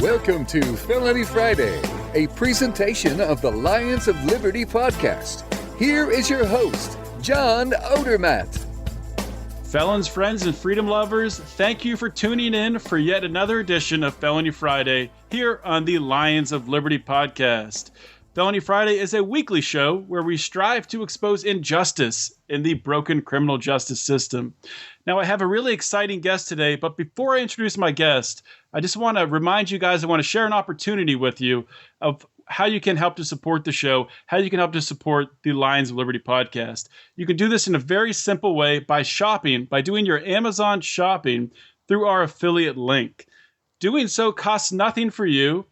Welcome to Felony Friday, a presentation of the Lions of Liberty podcast. Here is your host, John Odermatt. Felons, friends, and freedom lovers, thank you for tuning in for yet another edition of Felony Friday here on the Lions of Liberty podcast. Felony Friday is a weekly show where we strive to expose injustice in the broken criminal justice system. Now, I have a really exciting guest today, but before I introduce my guest, I just want to remind you guys, I want to share an opportunity with you of how you can help to support the show, how you can help to support the Lions of Liberty podcast. You can do this in a very simple way by doing your Amazon shopping through our affiliate link. Doing so costs nothing for you,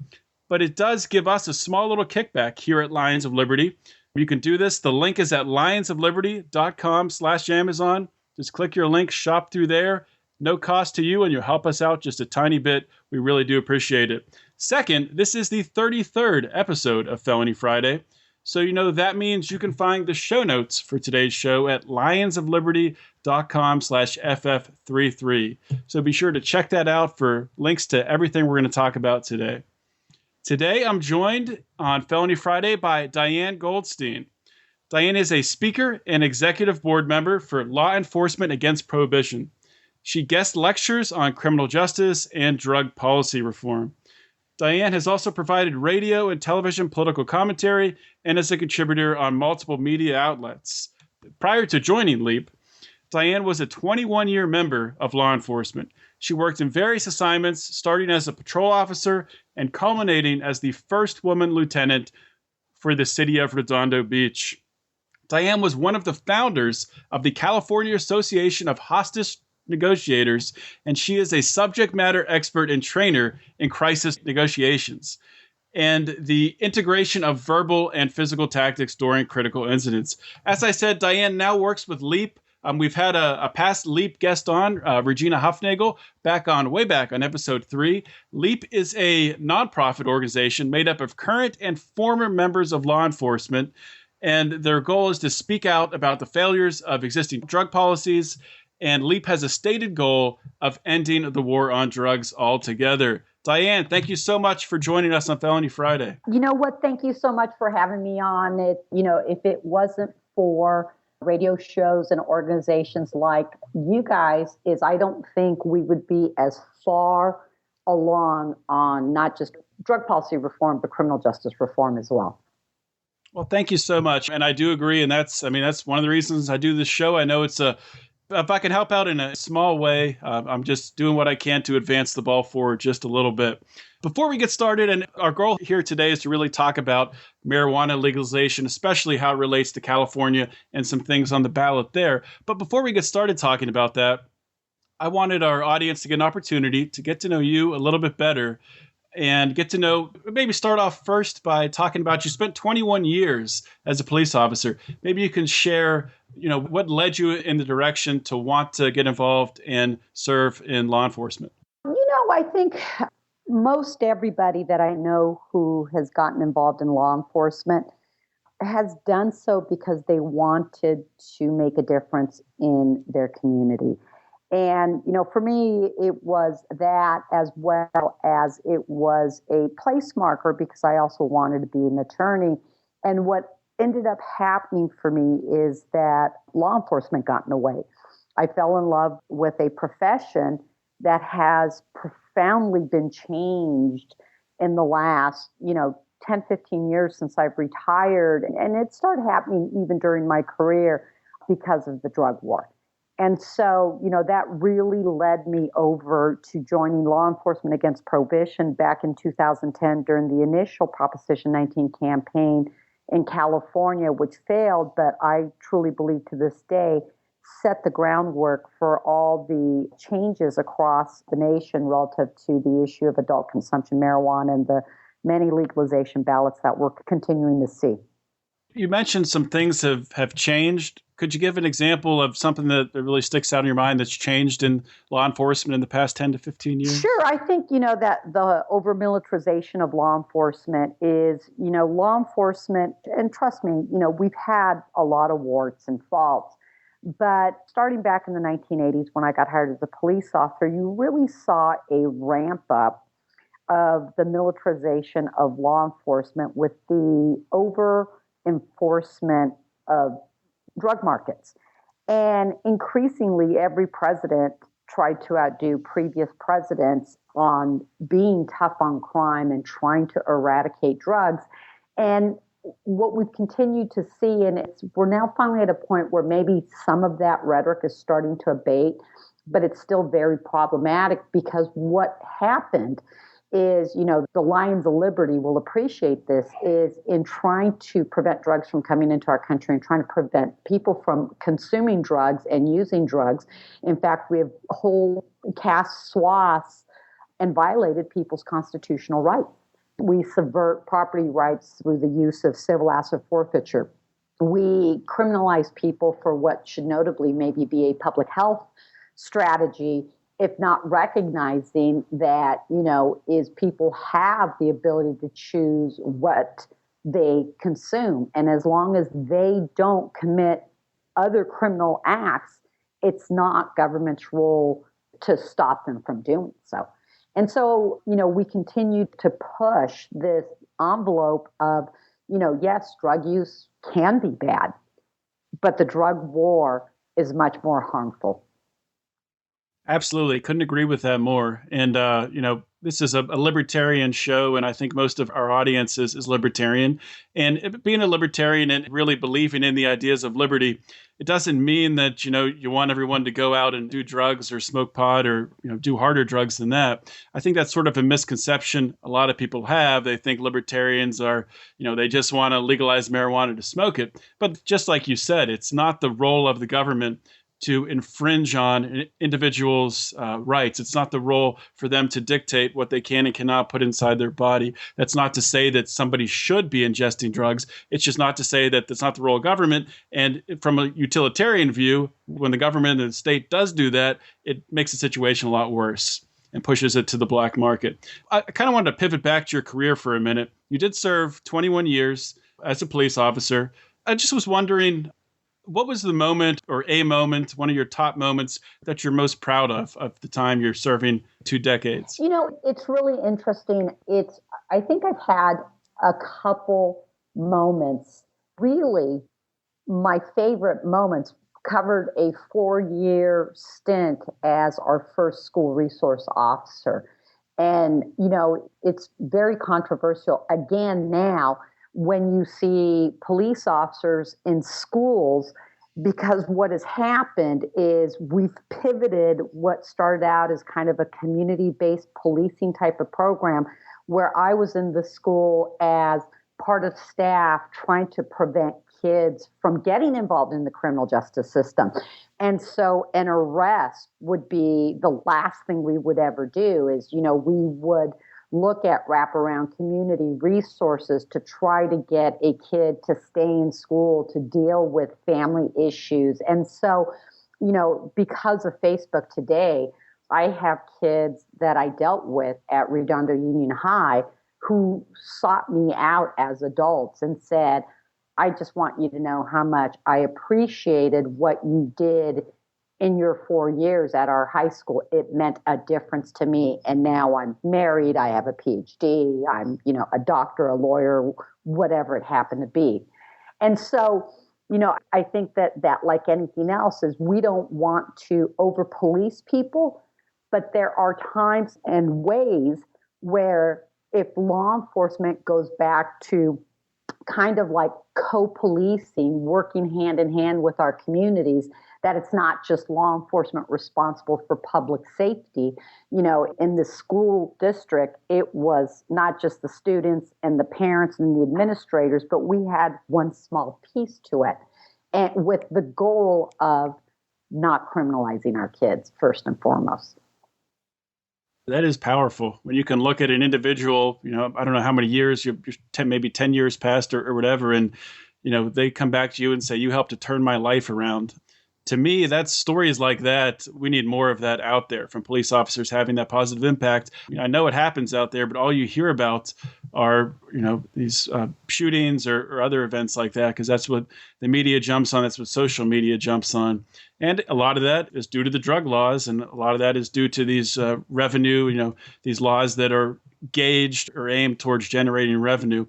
but it does give us a small little kickback here at Lions of Liberty. You can do this. The link is at lionsofliberty.com/Amazon. Just click your link, shop through there. No cost to you, and you'll help us out just a tiny bit. We really do appreciate it. Second, this is the 33rd episode of Felony Friday. So that means you can find the show notes for today's show at lionsofliberty.com/FF33. So be sure to check that out for links to everything we're going to talk about today. Today, I'm joined on Felony Friday by Diane Goldstein. Diane is a speaker and executive board member for Law Enforcement Against Prohibition. She guest lectures on criminal justice and drug policy reform. Diane has also provided radio and television political commentary and is a contributor on multiple media outlets. Prior to joining LEAP, Diane was a 21-year member of law enforcement. She worked in various assignments, starting as a patrol officer and culminating as the first woman lieutenant for the City of Redondo Beach. Diane was one of the founders of the California Association of Hostage Negotiators, and she is a subject matter expert and trainer in crisis negotiations and the integration of verbal and physical tactics during critical incidents. As I said, Diane now works with LEAP. We've had a past LEAP guest on, Regina Huffnagel, way back on episode 3. LEAP is a nonprofit organization made up of current and former members of law enforcement, and their goal is to speak out about the failures of existing drug policies, and LEAP has a stated goal of ending the war on drugs altogether. Diane, thank you so much for joining us on Felony Friday. You know what? Thank you so much for having me on. If it wasn't for radio shows and organizations like you guys, I don't think we would be as far along on not just drug policy reform, but criminal justice reform as well. Well, thank you so much. And I do agree. And that's one of the reasons I do this show. I know if I can help out in a small way, I'm just doing what I can to advance the ball forward just a little bit. Before we get started, and our goal here today is to really talk about marijuana legalization, especially how it relates to California and some things on the ballot there. But before we get started talking about that, I wanted our audience to get an opportunity to get to know you a little bit better and get to know, maybe start off first by talking about, you spent 21 years as a police officer. Maybe you can share, what led you in the direction to want to get involved and serve in law enforcement. I think most everybody that I know who has gotten involved in law enforcement has done so because they wanted to make a difference in their community. And, for me, it was that as well as it was a place marker because I also wanted to be an attorney. And what ended up happening for me is that law enforcement got in the way. I fell in love with a profession that has profoundly been changed in the last, 10, 15 years since I've retired. And it started happening even during my career because of the drug war. And so, that really led me over to joining Law Enforcement Against Prohibition back in 2010 during the initial Proposition 19 campaign in California, which failed, but I truly believe to this day set the groundwork for all the changes across the nation relative to the issue of adult consumption marijuana and the many legalization ballots that we're continuing to see. You mentioned some things have changed. Could you give an example of something that really sticks out in your mind that's changed in law enforcement in the past 10 to 15 years? Sure. I think, that the over-militarization of law enforcement is, law enforcement, and trust me, we've had a lot of warts and faults. But starting back in the 1980s when I got hired as a police officer, you really saw a ramp up of the militarization of law enforcement with the over enforcement of drug markets. And increasingly, every president tried to outdo previous presidents on being tough on crime and trying to eradicate drugs. And what we've continued to see, and we're now finally at a point where maybe some of that rhetoric is starting to abate, but it's still very problematic because what happened is, the Lions of Liberty will appreciate this, is in trying to prevent drugs from coming into our country and trying to prevent people from consuming drugs and using drugs. In fact, we have whole cast swaths and violated people's constitutional rights. We subvert property rights through the use of civil asset forfeiture. We criminalize people for what should notably maybe be a public health strategy, if not recognizing that, is people have the ability to choose what they consume. And as long as they don't commit other criminal acts, it's not government's role to stop them from doing so. And so, we continue to push this envelope of, yes, drug use can be bad, but the drug war is much more harmful. Absolutely. Couldn't agree with that more. And, this is a libertarian show, and I think most of our audience is libertarian. And being a libertarian and really believing in the ideas of liberty, it doesn't mean that, you want everyone to go out and do drugs or smoke pot or, do harder drugs than that. I think that's sort of a misconception a lot of people have. They think libertarians are, they just want to legalize marijuana to smoke it. But just like you said, it's not the role of the government to infringe on individuals' rights. It's not the role for them to dictate what they can and cannot put inside their body. That's not to say that somebody should be ingesting drugs. It's just not to say that that's not the role of government. And from a utilitarian view, when the government and the state does do that, it makes the situation a lot worse and pushes it to the black market. I kind of wanted to pivot back to your career for a minute. You did serve 21 years as a police officer. I just was wondering, what was the moment or a moment, one of your top moments that you're most proud of the time you're serving 2 decades? It's really interesting. I think I've had a couple moments. Really, my favorite moments covered a 4-year stint as our first school resource officer. And, it's very controversial again now when you see police officers in schools, because what has happened is we've pivoted what started out as kind of a community-based policing type of program, where I was in the school as part of staff trying to prevent kids from getting involved in the criminal justice system. And so an arrest would be the last thing we would ever do. Is, we would look at wraparound community resources to try to get a kid to stay in school, to deal with family issues. And so, because of Facebook today, I have kids that I dealt with at Redondo Union High who sought me out as adults and said, I just want you to know how much I appreciated what you did in your 4 years at our high school. It meant a difference to me. And now I'm married. I have a PhD. I'm, a doctor, a lawyer, whatever it happened to be. And so, I think that like anything else is we don't want to over police people, but there are times and ways where if law enforcement goes back to kind of like co-policing, working hand in hand with our communities, that it's not just law enforcement responsible for public safety. In the school district, it was not just the students and the parents and the administrators, but we had one small piece to it, and with the goal of not criminalizing our kids first and foremost. That is powerful. When you can look at an individual, I don't know how many years, maybe 10 years past or whatever, and, they come back to you and say, you helped to turn my life around. To me, that's stories like that. We need more of that out there from police officers having that positive impact. I know it happens out there, but all you hear about are, these shootings or other events like that, because that's what the media jumps on. That's what social media jumps on. And a lot of that is due to the drug laws. And a lot of that is due to these revenue, these laws that are gauged or aimed towards generating revenue.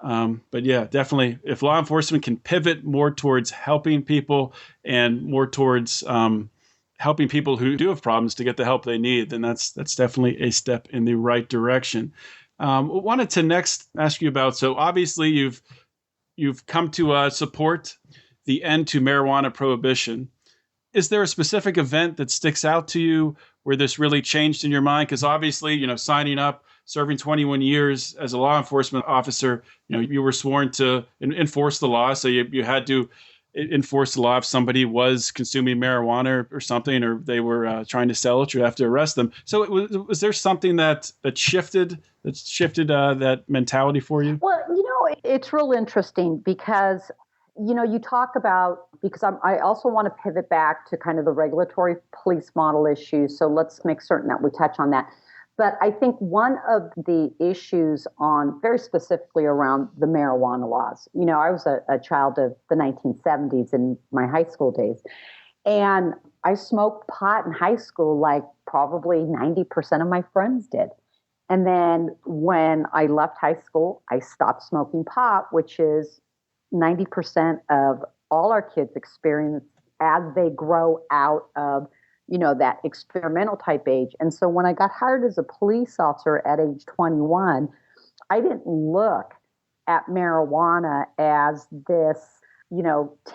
But yeah, definitely, if law enforcement can pivot more towards helping people and more towards helping people who do have problems to get the help they need, then that's definitely a step in the right direction. Wanted to next ask you about, so obviously you've come to support the end to marijuana prohibition. Is there a specific event that sticks out to you where this really changed in your mind? Because obviously, signing up, serving 21 years as a law enforcement officer, you were sworn to enforce the law. So you had to enforce the law if somebody was consuming marijuana or something, or they were trying to sell it, you have to arrest them. So was there something that shifted that mentality for you? Well, it's real interesting because you talk about, because I also want to pivot back to kind of the regulatory police model issue. So let's make certain that we touch on that. But I think one of the issues very specifically around the marijuana laws, I was a child of the 1970s in my high school days. And I smoked pot in high school like probably 90% of my friends did. And then when I left high school, I stopped smoking pot, which is 90% of all our kids experience as they grow out of, that experimental type age. And so when I got hired as a police officer at age 21, I didn't look at marijuana as this,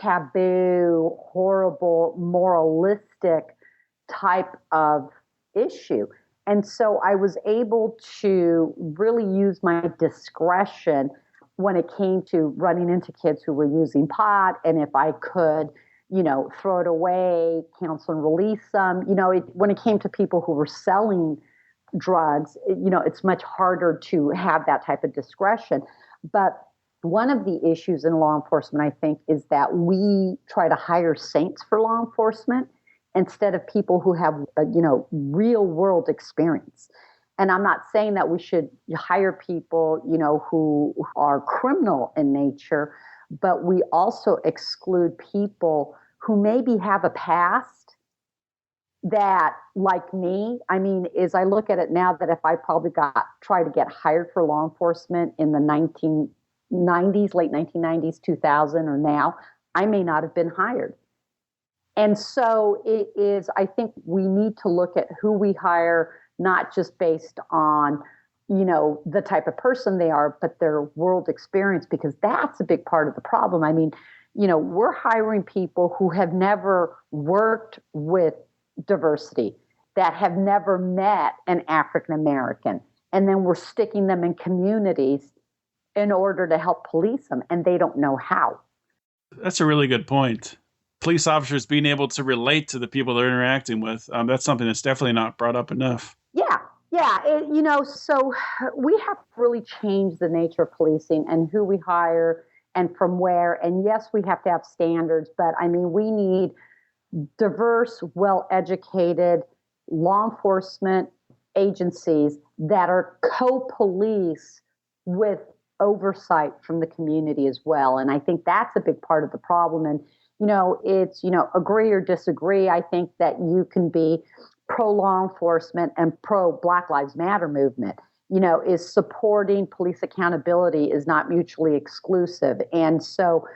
taboo, horrible, moralistic type of issue. And so I was able to really use my discretion when it came to running into kids who were using pot, and if I could, throw it away, counsel and release them. When it came to people who were selling drugs, it's much harder to have that type of discretion. But one of the issues in law enforcement, I think, is that we try to hire saints for law enforcement instead of people who have, real world experience. And I'm not saying that we should hire people, who are criminal in nature, but we also exclude people who maybe have a past that, like me, as I look at it now, that if I probably tried to get hired for law enforcement in the 1990s, late 1990s, 2000, or now, I may not have been hired. And so I think we need to look at who we hire, not just based on, the type of person they are, but their world experience, because that's a big part of the problem. We're hiring people who have never worked with diversity, that have never met an African American, and then we're sticking them in communities in order to help police them, and they don't know how. That's a really good point. Police officers being able to relate to the people they're interacting with, that's something that's definitely not brought up enough. Yeah. So we have to really change the nature of policing and who we hire and from where. And yes, we have to have standards, but we need diverse, well-educated law enforcement agencies that are co-police with oversight from the community as well. And I think that's a big part of the problem. And, it's, agree or disagree. I think that you can be pro-law enforcement and pro-Black Lives Matter movement, is supporting police accountability is not mutually exclusive. And so,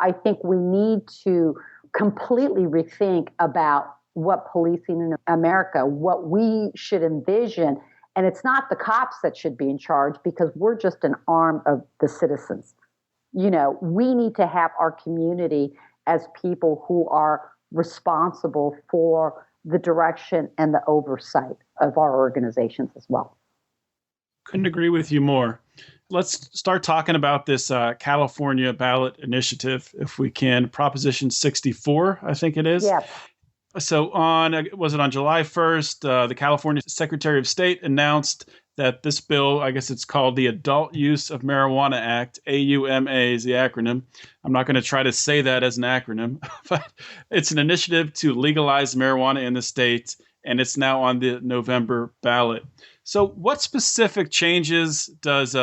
I think we need to completely rethink about what policing in America, what we should envision. And it's not the cops that should be in charge, because we're just an arm of the citizens. We need to have our community as people who are responsible for the direction and the oversight of our organizations as well. Couldn't agree with you more. Let's start talking about this California ballot initiative, if we can. Proposition 64, I think it is. Yes. So was it on July 1st, the California Secretary of State announced that this bill, I guess it's called the Adult Use of Marijuana Act, AUMA is the acronym. I'm not going to try to say that as an acronym, but it's an initiative to legalize marijuana in the state, and it's now on the November ballot. So what specific changes does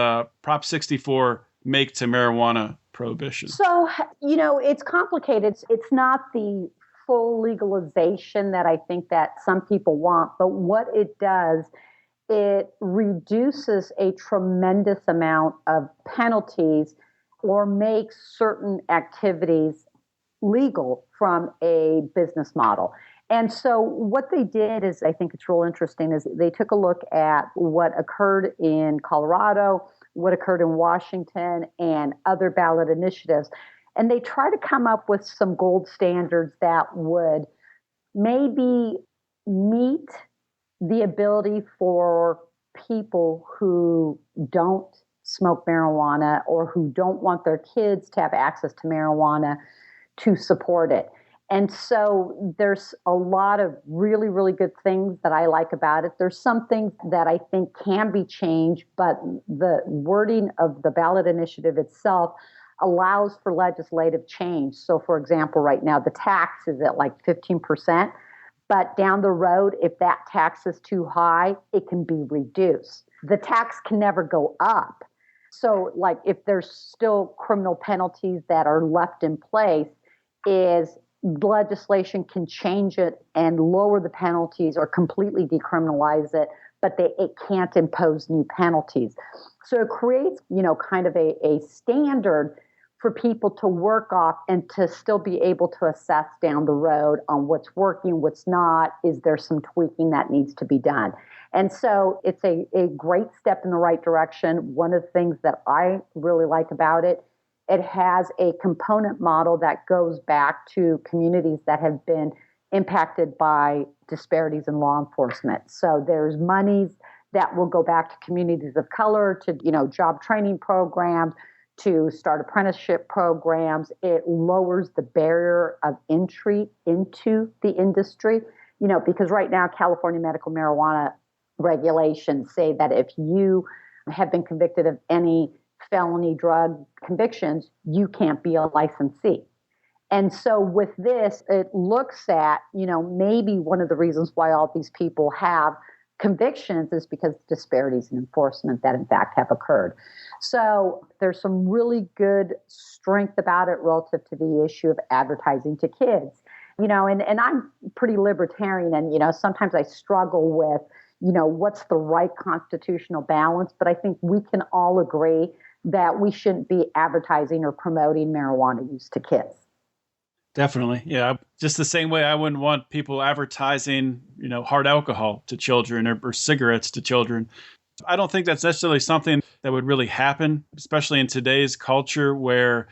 Prop 64 make to marijuana prohibition? So, it's complicated. It's not the full legalization that I think that some people want, but what it does it reduces a tremendous amount of penalties or makes certain activities legal from a business model. And so what they did is, I think it's real interesting, is they took a look at what occurred in Colorado, what occurred in Washington, and other ballot initiatives. And they try to come up with some gold standards that would maybe meet the ability for people who don't smoke marijuana or who don't want their kids to have access to marijuana to support it. And so there's a lot of really, really good things that I like about it. There's some things that I think can be changed, but the wording of the ballot initiative itself allows for legislative change. So, for example, right now, the tax is at like 15%, but down the road, if that tax is too high, it can be reduced. The tax can never go up. So, like, if there's still criminal penalties that are left in place, is legislation can change it and lower the penalties or completely decriminalize it, but it can't impose new penalties. So it creates, kind of a standard for people to work off and to still be able to assess down the road on what's working, what's not, is there some tweaking that needs to be done. And so it's a great step in the right direction. One of the things that I really like about it, it has a component model that goes back to communities that have been impacted by disparities in law enforcement. So there's monies that will go back to communities of color, to, job training programs, to start apprenticeship programs. It lowers the barrier of entry into the industry, because right now California medical marijuana regulations say that if you have been convicted of any felony drug convictions, you can't be a licensee. And so with this, it looks at, maybe one of the reasons why all these people have convictions is because of disparities in enforcement that in fact have occurred. So there's some really good strength about it relative to the issue of advertising to kids. And I'm pretty libertarian, and, sometimes I struggle with, what's the right constitutional balance, but I think we can all agree that we shouldn't be advertising or promoting marijuana use to kids. Definitely. Yeah. Just the same way I wouldn't want people advertising, hard alcohol to children or cigarettes to children. I don't think that's necessarily something that would really happen, especially in today's culture where,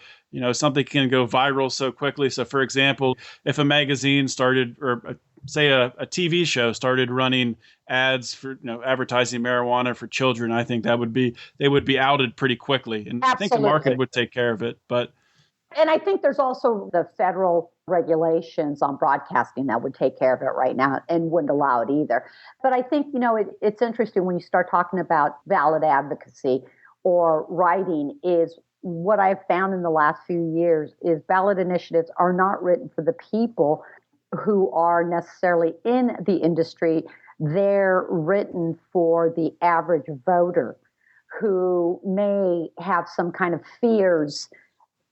something can go viral so quickly. So, for example, if a magazine started, or say a TV show started running ads for, advertising marijuana for children, I think they would be outed pretty quickly. And Absolutely. I think the market would take care of it. And I think there's also the federal regulations on broadcasting that would take care of it right now and wouldn't allow it either. But I think, it's interesting when you start talking about ballot advocacy or writing, is what I've found in the last few years is ballot initiatives are not written for the people who are necessarily in the industry. They're written for the average voter who may have some kind of fears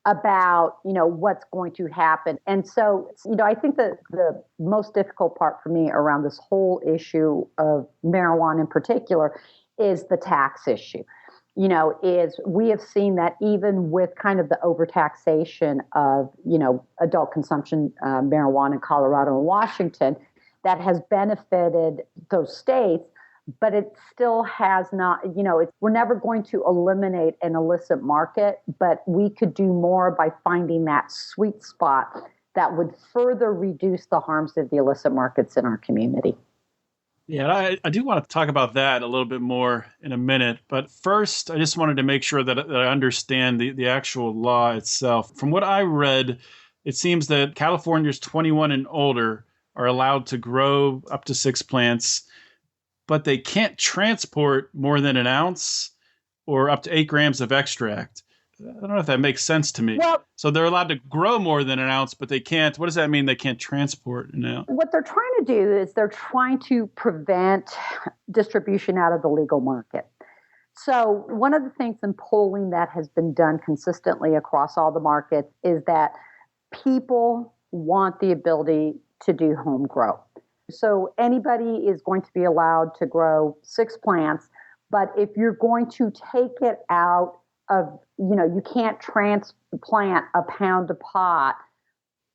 about, what's going to happen. And so, I think that the most difficult part for me around this whole issue of marijuana in particular is the tax issue. Is we have seen that even with kind of the overtaxation of, adult consumption marijuana in Colorado and Washington, that has benefited those states, but it still has not, we're never going to eliminate an illicit market, but we could do more by finding that sweet spot that would further reduce the harms of the illicit markets in our community. Yeah, I do want to talk about that a little bit more in a minute. But first, I just wanted to make sure that I understand the actual law itself. From what I read, it seems that Californians 21 and older are allowed to grow up to 6 plants, but they can't transport more than an ounce or up to 8 grams of extract. I don't know if that makes sense to me. Well, so they're allowed to grow more than an ounce, but they can't. What does that mean? They can't transport an ounce? What they're trying to do is they're trying to prevent distribution out of the legal market. So one of the things in polling that has been done consistently across all the markets is that people want the ability to do home grow. So anybody is going to be allowed to grow 6 plants, but if you're going to take it out of, you can't transplant a pound of pot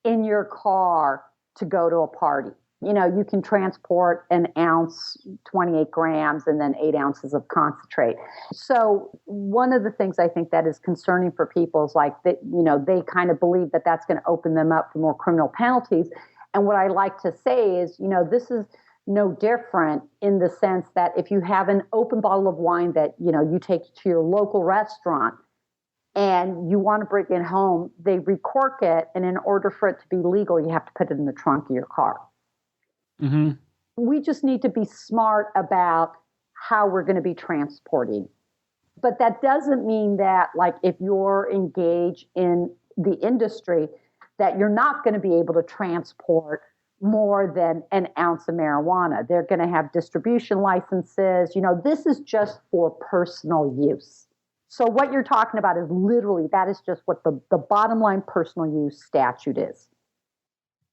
in your car to go to a party. You can transport an ounce, 28 grams, and then 8 ounces of concentrate. So one of the things I think that is concerning for people is like that, they kind of believe that that's going to open them up for more criminal penalties. And what I like to say is, this is no different in the sense that if you have an open bottle of wine that, you take to your local restaurant and you want to bring it home, they recork it. And in order for it to be legal, you have to put it in the trunk of your car. Mm-hmm. We just need to be smart about how we're going to be transporting. But that doesn't mean that, like, if you're engaged in the industry, that you're not going to be able to transport more than an ounce of marijuana. They're going to have distribution licenses. This is just for personal use. So what you're talking about is literally, that is just what the bottom line personal use statute is.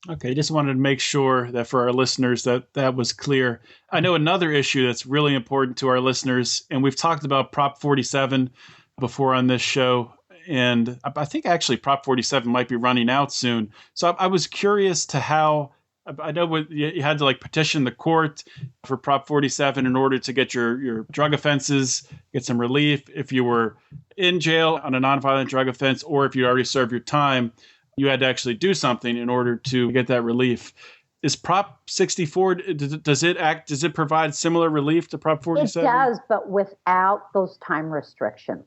Okay, just wanted to make sure that for our listeners that was clear. I know another issue that's really important to our listeners, and we've talked about Prop 47 before on this show, and I think actually Prop 47 might be running out soon. So I was curious to how, I know you had to petition the court for Prop 47 in order to get your drug offenses, get some relief if you were in jail on a nonviolent drug offense, or if you already served your time. You had to actually do something in order to get that relief. Is Prop 64, does it provide similar relief to Prop 47? It does, but without those time restrictions.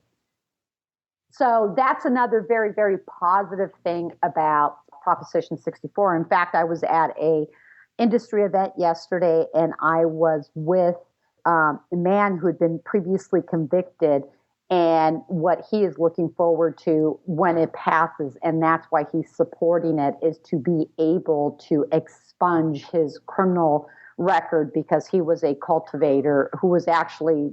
So that's another very, very positive thing about Proposition 64. In fact, I was at a industry event yesterday, and I was with a man who had been previously convicted, and what he is looking forward to when it passes, and that's why he's supporting it, is to be able to expunge his criminal record, because he was a cultivator who was actually,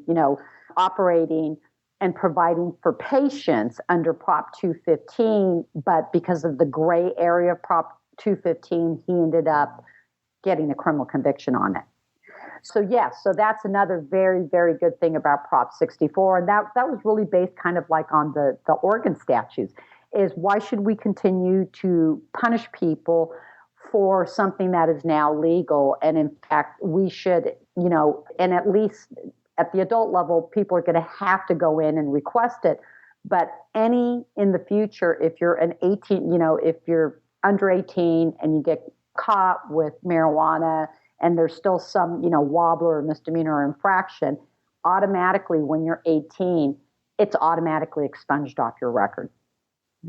operating and providing for patients under Prop 215, but because of the gray area of Prop 215, he ended up getting a criminal conviction on it. So yes, so that's another very, very good thing about Prop 64. And that was really based kind of like on the Oregon statutes, is why should we continue to punish people for something that is now legal? And in fact, we should, and at least at the adult level, people are going to have to go in and request it. But in the future, if you're if you're under 18 and you get caught with marijuana, and there's still some, wobbler or misdemeanor or infraction, automatically when you're 18, it's automatically expunged off your record.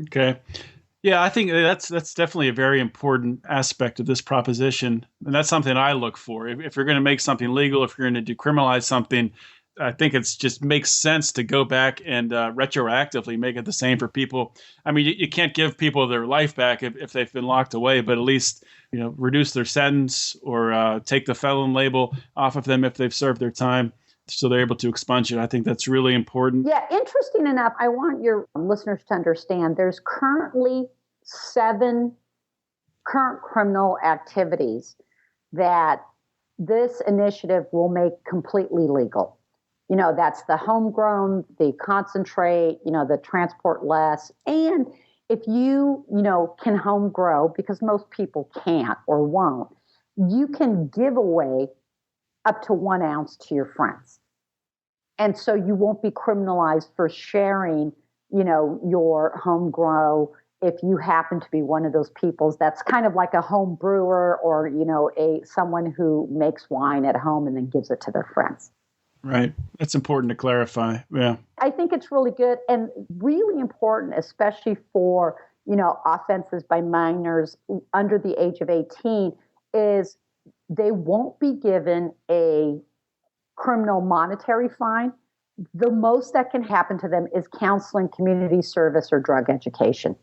Okay. Yeah, I think that's definitely a very important aspect of this proposition. And that's something I look for. If you're going to make something legal, if you're going to decriminalize something, I think it's just makes sense to go back and retroactively make it the same for people. I mean, you can't give people their life back if they've been locked away, but at least, reduce their sentence or take the felon label off of them if they've served their time, so they're able to expunge it. I think that's really important. Yeah, interesting enough, I want your listeners to understand there's currently 7 current criminal activities that this initiative will make completely legal. That's the homegrown, the concentrate, the transport less. And if you, can home grow, because most people can't or won't, you can give away up to 1 ounce to your friends. And so you won't be criminalized for sharing, your home grow if you happen to be one of those people that's kind of like a home brewer or, someone who makes wine at home and then gives it to their friends. Right. That's important to clarify. Yeah. I think it's really good and really important, especially for, offenses by minors under the age of 18, is they won't be given a criminal monetary fine. The most that can happen to them is counseling, community service, or drug education.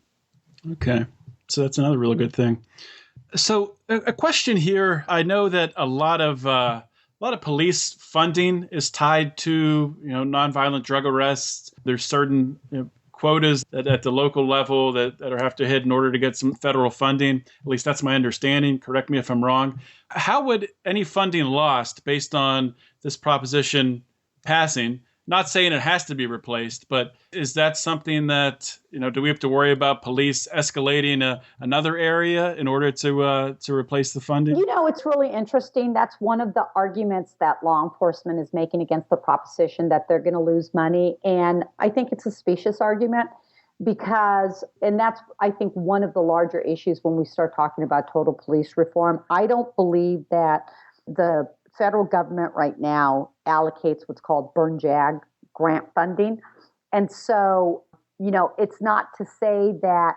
Okay. So that's another really good thing. So a question here. I know that a lot of police funding is tied to, nonviolent drug arrests. There's certain quotas at the local level that are have to hit in order to get some federal funding. At least that's my understanding. Correct me if I'm wrong. How would any funding lost based on this proposition passing, not saying it has to be replaced, but is that something that, do we have to worry about police escalating another area in order to replace the funding? It's really interesting. That's one of the arguments that law enforcement is making against the proposition that they're going to lose money. And I think it's a specious argument because, and that's, I think, one of the larger issues when we start talking about total police reform. I don't believe that the federal government right now allocates what's called burn jag grant funding. And so, it's not to say that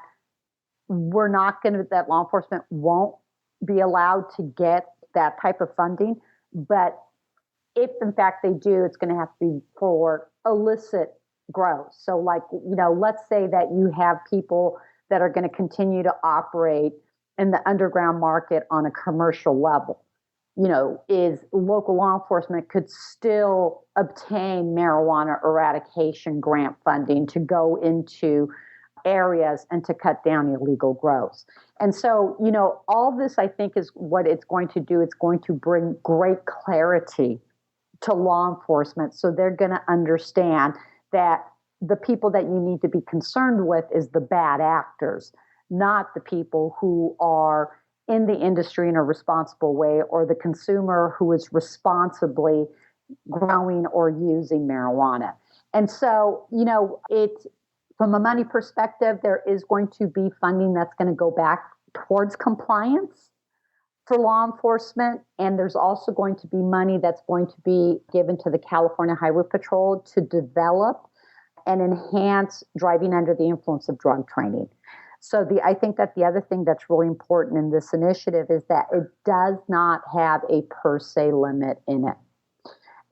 that law enforcement won't be allowed to get that type of funding. But if in fact they do, it's going to have to be for illicit growth. So let's say that you have people that are going to continue to operate in the underground market on a commercial level. Is local law enforcement could still obtain marijuana eradication grant funding to go into areas and to cut down illegal growth. And so, all this, I think, is what it's going to do. It's going to bring great clarity to law enforcement. So they're going to understand that the people that you need to be concerned with is the bad actors, not the people who are in the industry in a responsible way, or the consumer who is responsibly growing or using marijuana. And so, it's from a money perspective, there is going to be funding that's going to go back towards compliance for law enforcement. And there's also going to be money that's going to be given to the California Highway Patrol to develop and enhance driving under the influence of drug training. So I think that the other thing that's really important in this initiative is that it does not have a per se limit in it.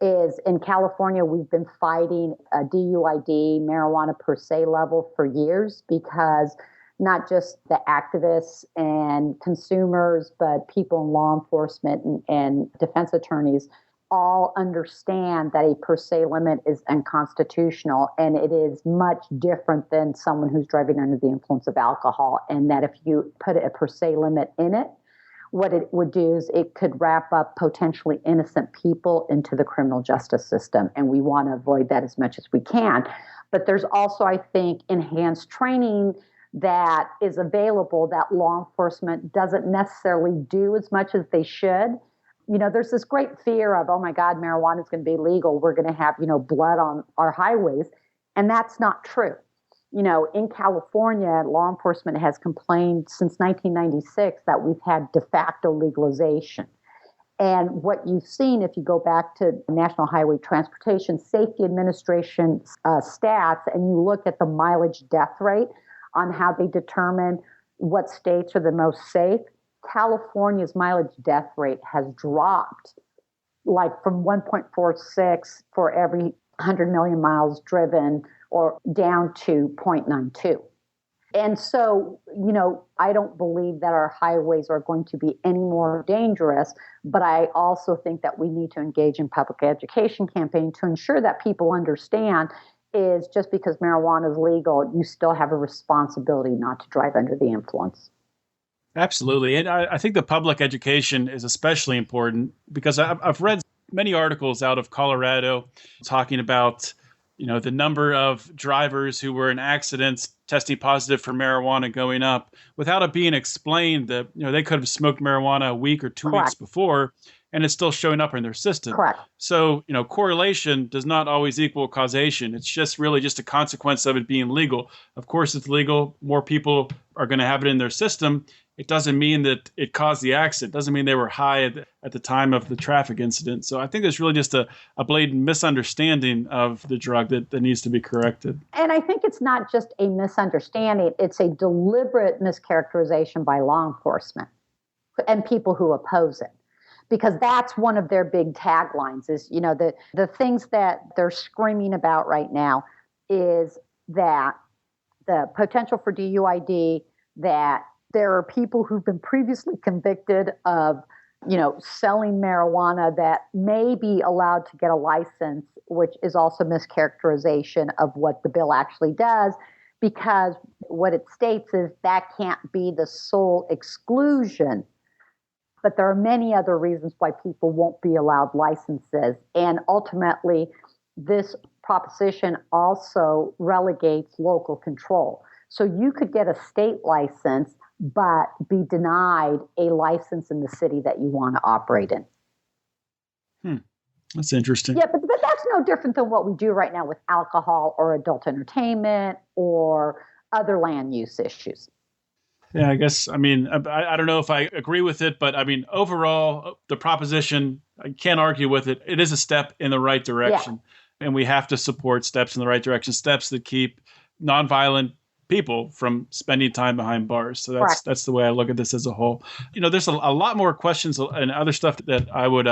Is in California, we've been fighting a DUID marijuana per se level for years because not just the activists and consumers, but people in law enforcement and defense attorneys all understand that a per se limit is unconstitutional, and it is much different than someone who's driving under the influence of alcohol, and that if you put a per se limit in it, what it would do is it could wrap up potentially innocent people into the criminal justice system, and we want to avoid that as much as we can. But there's also, I think, enhanced training that is available that law enforcement doesn't necessarily do as much as they should. There's this great fear of, oh my God, marijuana is going to be legal. We're going to have, blood on our highways. And that's not true. In California, law enforcement has complained since 1996 that we've had de facto legalization. And what you've seen, if you go back to National Highway Transportation Safety Administration stats, and you look at the mileage death rate on how they determine what states are the most safe, California's mileage death rate has dropped from 1.46 for every 100 million miles driven or down to 0.92. And so, I don't believe that our highways are going to be any more dangerous, but I also think that we need to engage in public education campaign to ensure that people understand is just because marijuana is legal, you still have a responsibility not to drive under the influence. Absolutely. And I think the public education is especially important because I've read many articles out of Colorado talking about, the number of drivers who were in accidents testing positive for marijuana going up without it being explained that, they could have smoked marijuana a week or 2 weeks before and it's still showing up in their system. Correct. So, correlation does not always equal causation. It's just really just a consequence of it being legal. Of course, it's legal. More people are going to have it in their system. It doesn't mean that it caused the accident. It doesn't mean they were high at the time of the traffic incident. So I think there's really just a blatant misunderstanding of the drug that needs to be corrected. And I think it's not just a misunderstanding. It's a deliberate mischaracterization by law enforcement and people who oppose it. Because that's one of their big taglines is, the things that they're screaming about right now is that the potential for DUID, that there are people who've been previously convicted of, selling marijuana that may be allowed to get a license, which is also mischaracterization of what the bill actually does. because what it states is that can't be the sole exclusion. But there are many other reasons why people won't be allowed licenses. And ultimately, this proposition also relegates local control. So you could get a state license, but be denied a license in the city that you want to operate in. That's interesting. Yeah, but that's no different than what we do right now with alcohol or adult entertainment or other land use issues. Yeah, I guess, I don't know if I agree with it, but overall, the proposition, I can't argue with it. It is a step in the right direction. Yeah. And we have to support steps in the right direction, steps that keep nonviolent people from spending time behind bars. So that's the way I look at this as a whole. There's a lot more questions and other stuff that I would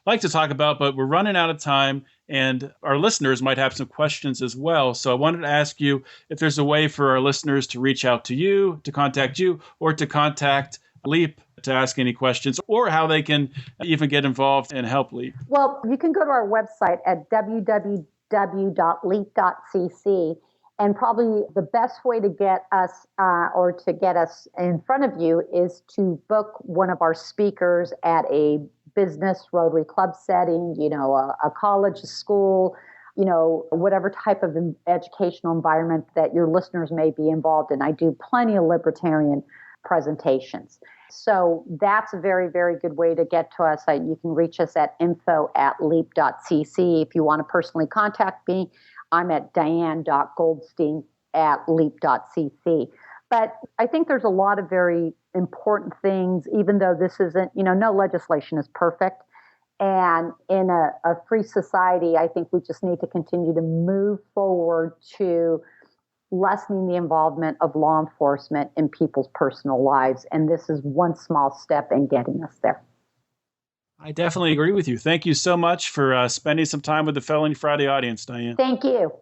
like to talk about, but we're running out of time, and our listeners might have some questions as well. So I wanted to ask you if there's a way for our listeners to reach out to you, to contact you, or to contact LEAP to ask any questions, or how they can even get involved and help LEAP. Well, you can go to our website at www.leap.cc. And probably the best way to get us or to get us in front of you is to book one of our speakers at a business Rotary Club setting, a college, a school, whatever type of educational environment that your listeners may be involved in. I do plenty of libertarian presentations. So that's a very, very good way to get to us. You can reach us at info@leap.cc. If you want to personally contact me, I'm at diane.goldstein@leap.cc. But I think there's a lot of very important things, even though this isn't, no legislation is perfect. And in a free society, I think we just need to continue to move forward to lessening the involvement of law enforcement in people's personal lives. And this is one small step in getting us there. I definitely agree with you. Thank you so much for spending some time with the Felony Friday audience, Diane. Thank you.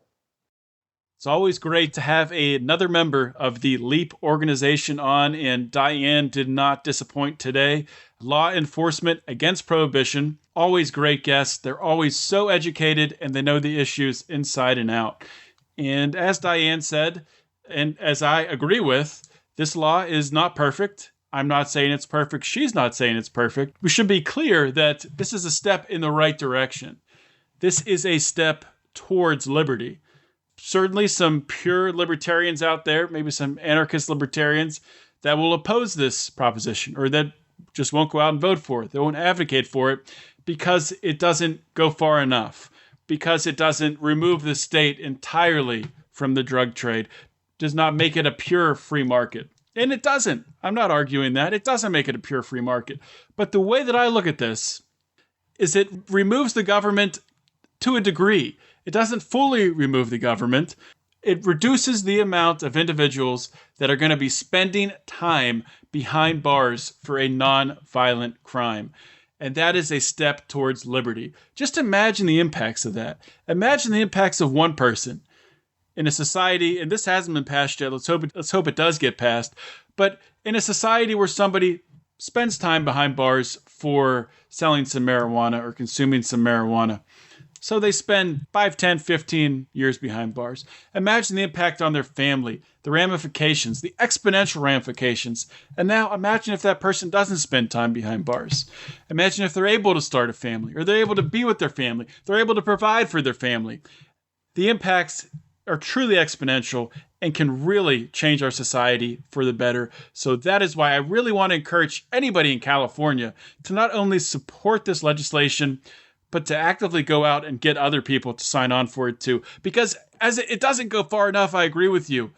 It's always great to have another member of the LEAP organization on, and Diane did not disappoint today. Law Enforcement Against Prohibition, always great guests. They're always so educated, and they know the issues inside and out. And as Diane said, and as I agree with, this law is not perfect. I'm not saying it's perfect. She's not saying it's perfect. We should be clear that this is a step in the right direction. This is a step towards liberty. Certainly some pure libertarians out there, maybe some anarchist libertarians, that will oppose this proposition, or that just won't go out and vote for it. They won't advocate for it because it doesn't go far enough, because it doesn't remove the state entirely from the drug trade, does not make it a pure free market. And it doesn't. I'm not arguing that. It doesn't make it a pure free market. But the way that I look at this is it removes the government to a degree. It doesn't fully remove the government. It reduces the amount of individuals that are going to be spending time behind bars for a non-violent crime. And that is a step towards liberty. Just imagine the impacts of that. Imagine the impacts of one person in a society, and this hasn't been passed yet. Let's hope it does get passed. But in a society where somebody spends time behind bars for selling some marijuana or consuming some marijuana, so they spend 5, 10, 15 years behind bars. Imagine the impact on their family, the ramifications, the exponential ramifications. And now imagine if that person doesn't spend time behind bars. Imagine if they're able to start a family, or they're able to be with their family, they're able to provide for their family. The impacts are truly exponential and can really change our society for the better. So that is why I really want to encourage anybody in California to not only support this legislation, but to actively go out and get other people to sign on for it too. Because as it doesn't go far enough, I agree with you,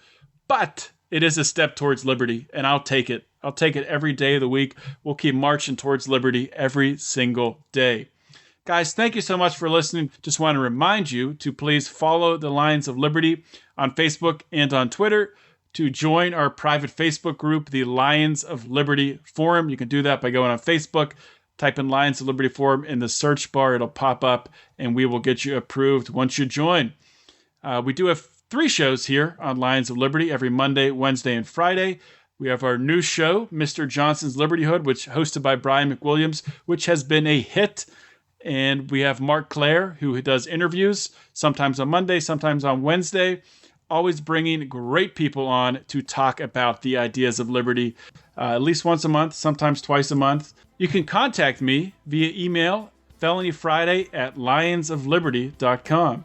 but it is a step towards liberty, and I'll take it. I'll take it every day of the week. We'll keep marching towards liberty every single day. Guys, thank you so much for listening. Just want to remind you to please follow the Lions of Liberty on Facebook and on Twitter, to join our private Facebook group, the Lions of Liberty Forum. You can do that by going on Facebook, type in Lions of Liberty Forum in the search bar. It'll pop up, and we will get you approved once you join. We do have 3 shows here on Lions of Liberty every Monday, Wednesday, and Friday. We have our new show, Mr. Johnson's Liberty Hood, which hosted by Brian McWilliams, which has been a hit. And we have Mark Clare, who does interviews, sometimes on Monday, sometimes on Wednesday. always bringing great people on to talk about the ideas of liberty, at least once a month, sometimes twice a month. You can contact me via email, felonyfriday@lionsofliberty.com.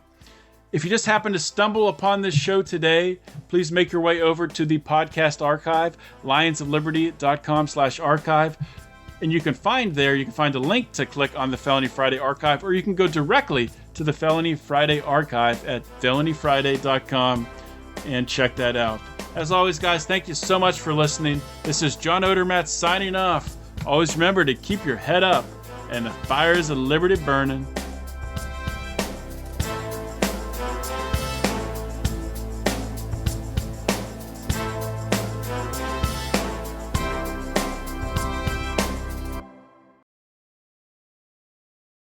If you just happen to stumble upon this show today, please make your way over to the podcast archive, lionsofliberty.com/archive. And you can find a link to click on the Felony Friday archive, or you can go directly to the Felony Friday archive at felonyfriday.com and check that out. As always, guys, thank you so much for listening. This is John Odermatt signing off. Always remember to keep your head up and the fires of liberty burning.